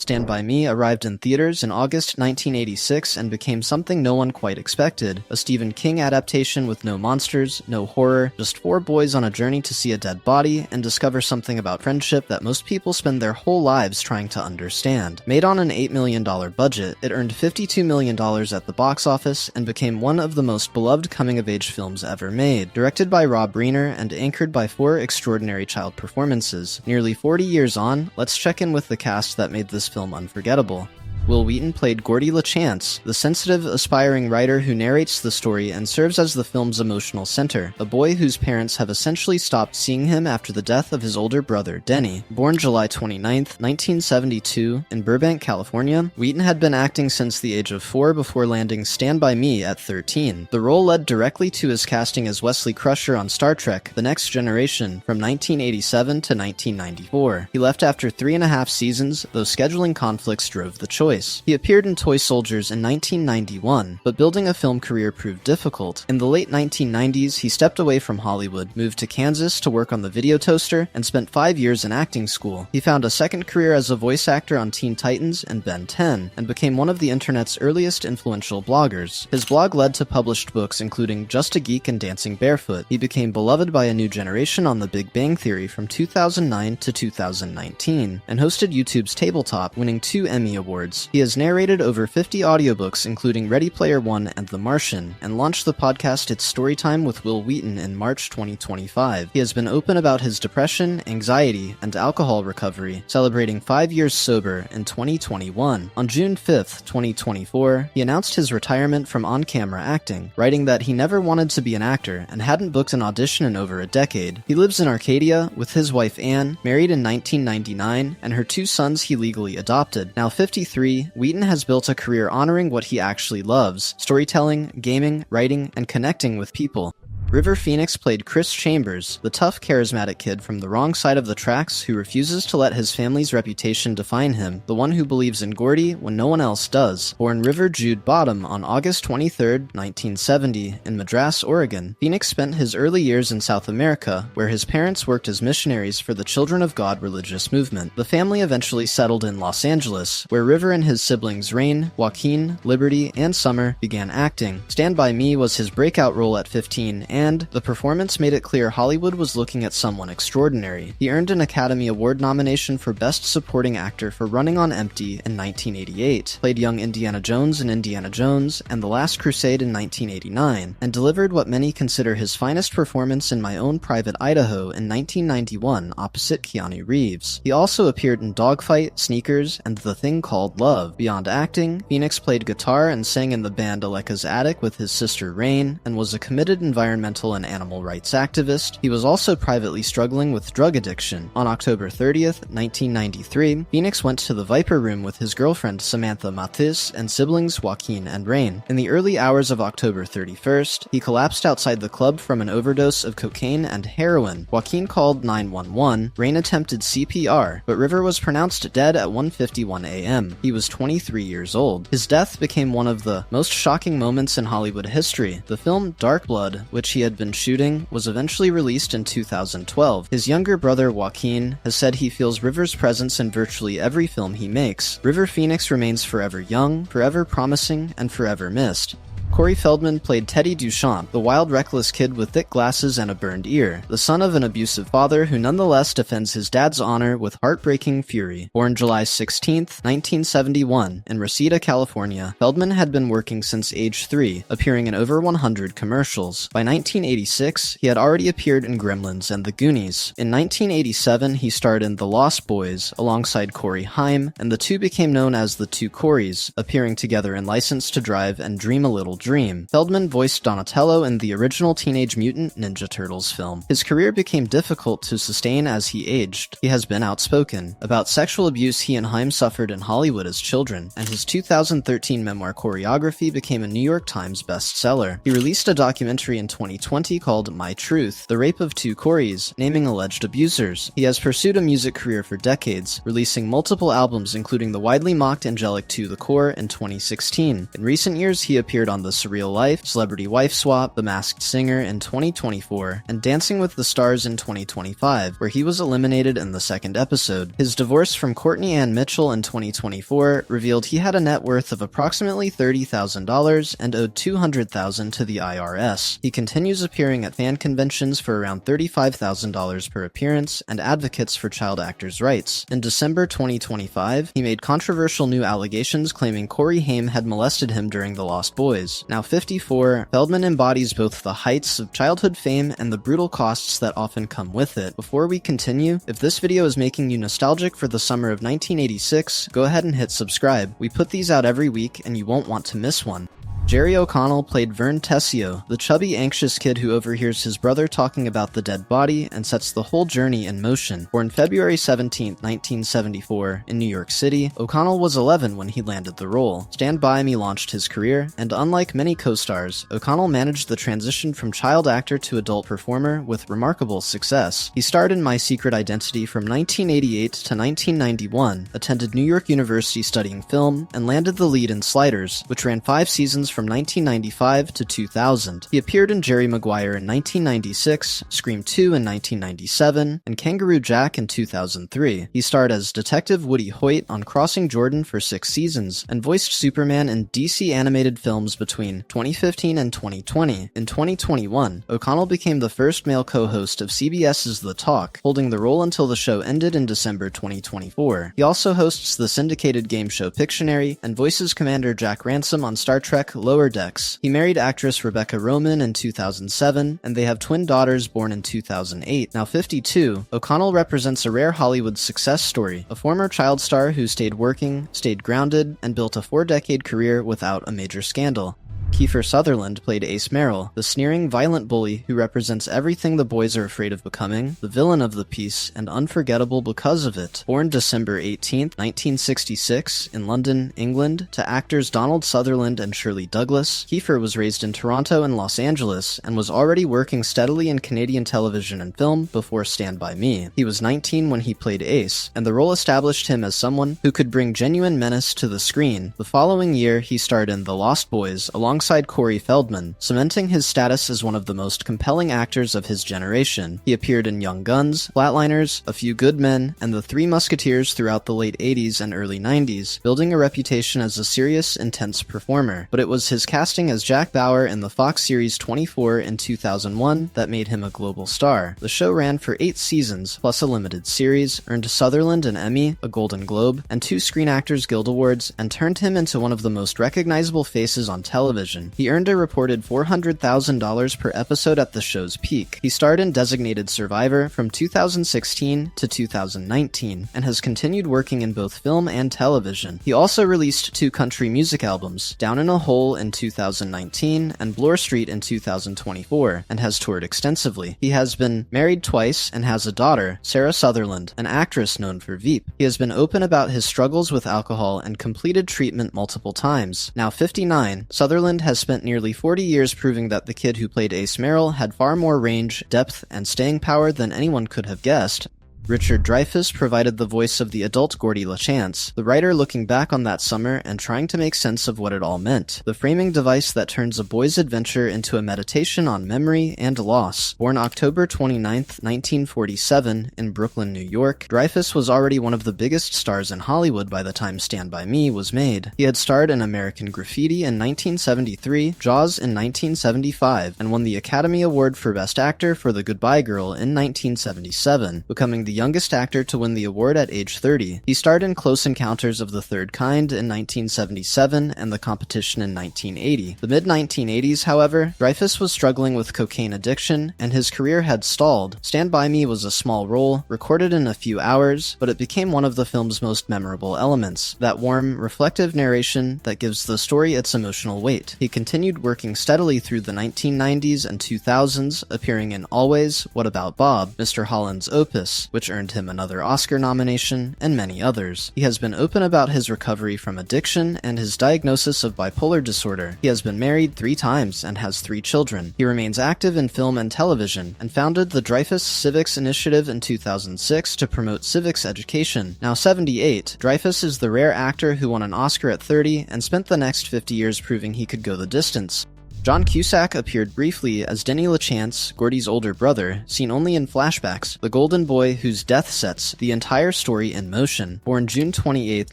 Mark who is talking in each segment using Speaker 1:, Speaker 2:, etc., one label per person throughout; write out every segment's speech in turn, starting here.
Speaker 1: Stand By Me arrived in theaters in August 1986 and became something no one quite expected, a Stephen King adaptation with no monsters, no horror, just four boys on a journey to see a dead body and discover something about friendship that most people spend their whole lives trying to understand. Made on an $8 million budget, it earned $52 million at the box office and became one of the most beloved coming-of-age films ever made. Directed by Rob Reiner and anchored by four extraordinary child performances. Nearly 40 years on, let's check in with the cast that made this film unforgettable. Wil Wheaton played Gordy LaChance, the sensitive, aspiring writer who narrates the story and serves as the film's emotional center, a boy whose parents have essentially stopped seeing him after the death of his older brother, Denny. Born July 29, 1972, in Burbank, California, Wheaton had been acting since the age of 4 before landing Stand By Me at 13. The role led directly to his casting as Wesley Crusher on Star Trek: The Next Generation from 1987 to 1994. He left after 3.5 seasons, though scheduling conflicts drove the choice. He appeared in Toy Soldiers in 1991, but building a film career proved difficult. In the late 1990s, he stepped away from Hollywood, moved to Kansas to work on the video toaster, and spent 5 years in acting school. He found a second career as a voice actor on Teen Titans and Ben 10, and became one of the internet's earliest influential bloggers. His blog led to published books including Just a Geek and Dancing Barefoot. He became beloved by a new generation on The Big Bang Theory from 2009 to 2019, and hosted YouTube's Tabletop, winning 2 Emmy Awards. He has narrated over 50 audiobooks including Ready Player One and The Martian, and launched the podcast It's Storytime with Wil Wheaton in March 2025. He has been open about his depression, anxiety, and alcohol recovery, celebrating 5 years sober in 2021. On June 5th, 2024, he announced his retirement from on-camera acting, writing that he never wanted to be an actor and hadn't booked an audition in over a decade. He lives in Arcadia with his wife Anne, married in 1999, and her 2 sons he legally adopted. Now 53, Wheaton has built a career honoring what he actually loves: storytelling, gaming, writing, and connecting with people. River Phoenix played Chris Chambers, the tough, charismatic kid from the wrong side of the tracks who refuses to let his family's reputation define him, the one who believes in Gordy when no one else does. Born River Jude Bottom on August 23, 1970, in Madras, Oregon, Phoenix spent his early years in South America, where his parents worked as missionaries for the Children of God religious movement. The family eventually settled in Los Angeles, where River and his siblings Rain, Joaquin, Liberty, and Summer began acting. Stand By Me was his breakout role at 15, and the performance made it clear Hollywood was looking at someone extraordinary. He earned an Academy Award nomination for Best Supporting Actor for Running on Empty in 1988, played young Indiana Jones in Indiana Jones and The Last Crusade in 1989, and delivered what many consider his finest performance in My Own Private Idaho in 1991 opposite Keanu Reeves. He also appeared in Dogfight, Sneakers, and The Thing Called Love. Beyond acting, Phoenix played guitar and sang in the band Aleka's Attic with his sister Rain, and was a committed environmental and animal rights activist. He was also privately struggling with drug addiction. On October 30th, 1993, Phoenix went to the Viper Room with his girlfriend Samantha Mathis and siblings Joaquin and Rain. In the early hours of October 31st, he collapsed outside the club from an overdose of cocaine and heroin. Joaquin called 911. Rain attempted CPR, but River was pronounced dead at 1:51 a.m. He was 23 years old. His death became one of the most shocking moments in Hollywood history. The film Dark Blood, which he had been shooting, was eventually released in 2012. His younger brother Joaquin has said he feels River's presence in virtually every film he makes. River Phoenix remains forever young, forever promising, and forever missed. Corey Feldman played Teddy Duchamp, the wild, reckless kid with thick glasses and a burned ear, the son of an abusive father who nonetheless defends his dad's honor with heartbreaking fury. Born July 16, 1971, in Reseda, California, Feldman had been working since age 3, appearing in over 100 commercials. By 1986, he had already appeared in Gremlins and The Goonies. In 1987, he starred in The Lost Boys, alongside Corey Haim, and the two became known as the Two Coreys, appearing together in License to Drive and Dream a Little Dream. Feldman voiced Donatello in the original Teenage Mutant Ninja Turtles film. His career became difficult to sustain as he aged. He has been outspoken about sexual abuse he and Haim suffered in Hollywood as children, and his 2013 memoir Choreography became a New York Times bestseller. He released a documentary in 2020 called My Truth: The Rape of Two Coreys, naming alleged abusers. He has pursued a music career for decades, releasing multiple albums including the widely mocked Angelic to the Core in 2016. In recent years, he appeared on The Surreal Life, Celebrity Wife Swap, The Masked Singer in 2024, and Dancing with the Stars in 2025, where he was eliminated in the second episode. His divorce from Courtney Ann Mitchell in 2024 revealed he had a net worth of approximately $30,000 and owed $200,000 to the IRS. He continues appearing at fan conventions for around $35,000 per appearance and advocates for child actors' rights. In December 2025, he made controversial new allegations claiming Corey Haim had molested him during The Lost Boys. Now 54, Feldman embodies both the heights of childhood fame and the brutal costs that often come with it. Before we continue, if this video is making you nostalgic for the summer of 1986, go ahead and hit subscribe. We put these out every week and you won't want to miss one. Jerry O'Connell played Vern Tessio, the chubby, anxious kid who overhears his brother talking about the dead body and sets the whole journey in motion. Born February 17, 1974, in New York City, O'Connell was 11 when he landed the role. Stand By Me launched his career, and unlike many co-stars, O'Connell managed the transition from child actor to adult performer with remarkable success. He starred in My Secret Identity from 1988 to 1991, attended New York University studying film, and landed the lead in Sliders, which ran 5 seasons from 1995 to 2000. He appeared in Jerry Maguire in 1996, Scream 2 in 1997, and Kangaroo Jack in 2003. He starred as Detective Woody Hoyt on Crossing Jordan for 6 seasons, and voiced Superman in DC animated films between 2015 and 2020. In 2021, O'Connell became the first male co-host of CBS's The Talk, holding the role until the show ended in December 2024. He also hosts the syndicated game show Pictionary, and voices Commander Jack Ransom on Star Trek Lower Decks. He married actress Rebecca Roman in 2007, and they have twin daughters born in 2008. Now 52, O'Connell represents a rare Hollywood success story, a former child star who stayed working, stayed grounded, and built a 4-decade career without a major scandal. Kiefer Sutherland played Ace Merrill, the sneering, violent bully who represents everything the boys are afraid of becoming, the villain of the piece, and unforgettable because of it. Born December 18, 1966, in London, England, to actors Donald Sutherland and Shirley Douglas, Kiefer was raised in Toronto and Los Angeles, and was already working steadily in Canadian television and film before Stand By Me. He was 19 when he played Ace, and the role established him as someone who could bring genuine menace to the screen. The following year, he starred in The Lost Boys, alongside Corey Feldman, cementing his status as one of the most compelling actors of his generation. He appeared in Young Guns, Flatliners, A Few Good Men, and The Three Musketeers throughout the late 80s and early 90s, building a reputation as a serious, intense performer. But it was his casting as Jack Bauer in the Fox series 24 in 2001 that made him a global star. The show ran for 8 seasons, plus a limited series, earned Sutherland an Emmy, a Golden Globe, and 2 Screen Actors Guild Awards, and turned him into one of the most recognizable faces on television. He earned a reported $400,000 per episode at the show's peak. He starred in Designated Survivor from 2016 to 2019, and has continued working in both film and television. He also released 2 country music albums, Down in a Hole in 2019 and Bloor Street in 2024, and has toured extensively. He has been married twice and has a daughter, Sarah Sutherland, an actress known for Veep. He has been open about his struggles with alcohol and completed treatment multiple times. Now 59, Sutherland has spent nearly 40 years proving that the kid who played Ace Merrill had far more range, depth, and staying power than anyone could have guessed. Richard Dreyfuss provided the voice of the adult Gordy LaChance, the writer looking back on that summer and trying to make sense of what it all meant, the framing device that turns a boy's adventure into a meditation on memory and loss. Born October 29, 1947, in Brooklyn, New York, Dreyfuss was already one of the biggest stars in Hollywood by the time Stand By Me was made. He had starred in American Graffiti in 1973, Jaws in 1975, and won the Academy Award for Best Actor for The Goodbye Girl in 1977, becoming the youngest actor to win the award at age 30. He starred in Close Encounters of the Third Kind in 1977 and The Competition in 1980. The mid-1980s, however, Dreyfuss was struggling with cocaine addiction, and his career had stalled. Stand By Me was a small role, recorded in a few hours, but it became one of the film's most memorable elements, that warm, reflective narration that gives the story its emotional weight. He continued working steadily through the 1990s and 2000s, appearing in Always, What About Bob, Mr. Holland's Opus, which which earned him another Oscar nomination, and many others. He has been open about his recovery from addiction and his diagnosis of bipolar disorder. He has been married 3 times and has 3 children. He remains active in film and television, and founded the Dreyfuss Civics Initiative in 2006 to promote civics education. Now 78, Dreyfuss is the rare actor who won an Oscar at 30 and spent the next 50 years proving he could go the distance. John Cusack appeared briefly as Denny LaChance, Gordy's older brother, seen only in flashbacks, the golden boy whose death sets the entire story in motion. Born June 28,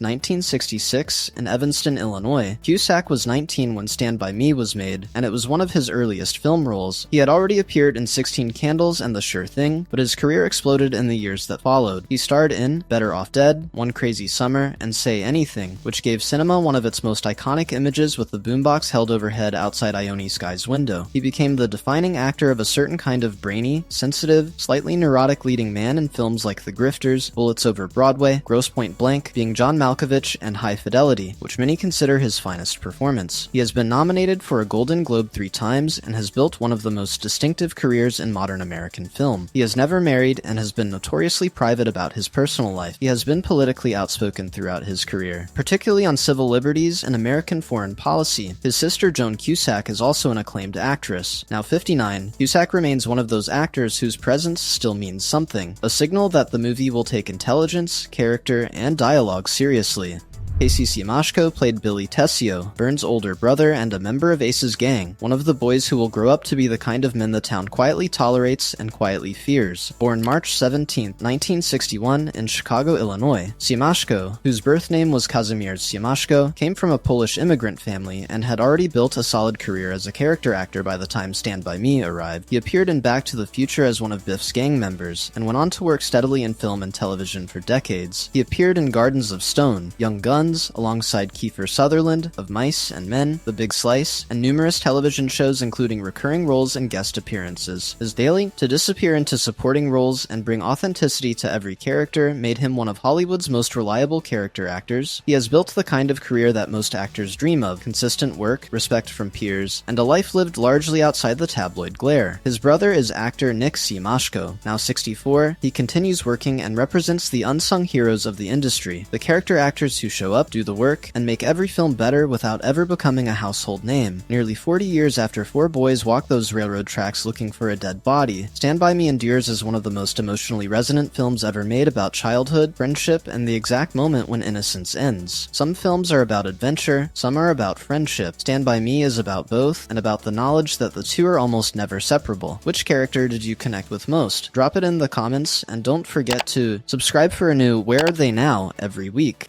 Speaker 1: 1966, in Evanston, Illinois, Cusack was 19 when Stand By Me was made, and it was one of his earliest film roles. He had already appeared in 16 Candles and The Sure Thing, but his career exploded in the years that followed. He starred in Better Off Dead, One Crazy Summer, and Say Anything, which gave cinema one of its most iconic images with the boombox held overhead outside Ione Sky's window. He became the defining actor of a certain kind of brainy, sensitive, slightly neurotic leading man in films like The Grifters, Bullets Over Broadway, Grosse Point Blank, being John Malkovich, and High Fidelity, which many consider his finest performance. He has been nominated for a Golden Globe 3 times and has built one of the most distinctive careers in modern American film. He has never married and has been notoriously private about his personal life. He has been politically outspoken throughout his career, particularly on civil liberties and American foreign policy. His sister Joan Cusack is also an acclaimed actress. Now 59, Cusack remains one of those actors whose presence still means something, a signal that the movie will take intelligence, character, and dialogue seriously. Casey Siemaszko played Billy Tessio, Burns' older brother and a member of Ace's gang, one of the boys who will grow up to be the kind of men the town quietly tolerates and quietly fears. Born March 17, 1961, in Chicago, Illinois, Siemaszko, whose birth name was Kazimierz Siemaszko, came from a Polish immigrant family and had already built a solid career as a character actor by the time Stand By Me arrived. He appeared in Back to the Future as one of Biff's gang members, and went on to work steadily in film and television for decades. He appeared in Gardens of Stone, Young Guns, alongside Kiefer Sutherland of Mice and Men, The Big Slice, and numerous television shows including recurring roles and guest appearances. His daily to disappear into supporting roles and bring authenticity to every character made him one of Hollywood's most reliable character actors. He has built the kind of career that most actors dream of: consistent work, respect from peers, and a life lived largely outside the tabloid glare. His brother is actor Nick Siemaszko. Now 64, he continues working and represents the unsung heroes of the industry, the character actors who show up, do the work, and make every film better without ever becoming a household name. Nearly 40 years after 4 boys walk those railroad tracks looking for a dead body, Stand By Me endures as one of the most emotionally resonant films ever made about childhood, friendship, and the exact moment when innocence ends. Some films are about adventure, some are about friendship. Stand By Me is about both, and about the knowledge that the two are almost never separable. Which character did you connect with most? Drop it in the comments, and don't forget to subscribe for a new Where Are They Now every week.